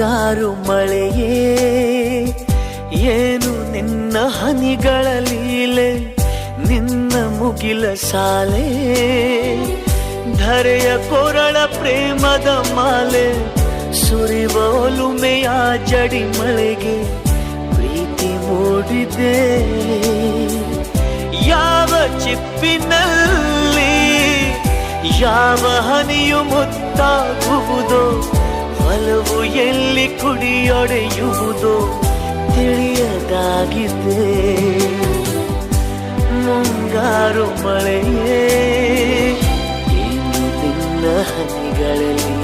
ಮುಂಗಾರು ಮಳೆಯೇ ಏನು ನಿನ್ನ ಹನಿಗಳ ಲೀಲೆ, ನಿನ್ನ ಮುಗಿಲ ಸಾಲೆ ಧರೆಯ ಕೊರಳ ಪ್ರೇಮದ ಮಾಲೆ, ಸುರಿವ ಒಲುಮೆಯ ಜಡಿ ಮಳೆಗೆ ಪ್ರೀತಿ ಮೂಡಿದೆ. ಯಾವ ಚಿಪ್ಪಿನಲ್ಲಿ ಯಾವ ಹನಿಯು ಮುತ್ತಾಗುವುದೋ, ಒಲವು ಎಲ್ಲಿ ಕುಡಿಯೊಡೆಯುವುದೋ ತಿಳಿಯದಾಗಿದೆ. ಮುಂಗಾರು ಮಳೆಯೇ ಏನು ನಿನ್ನ ಹನಿಗಳಲ್ಲಿ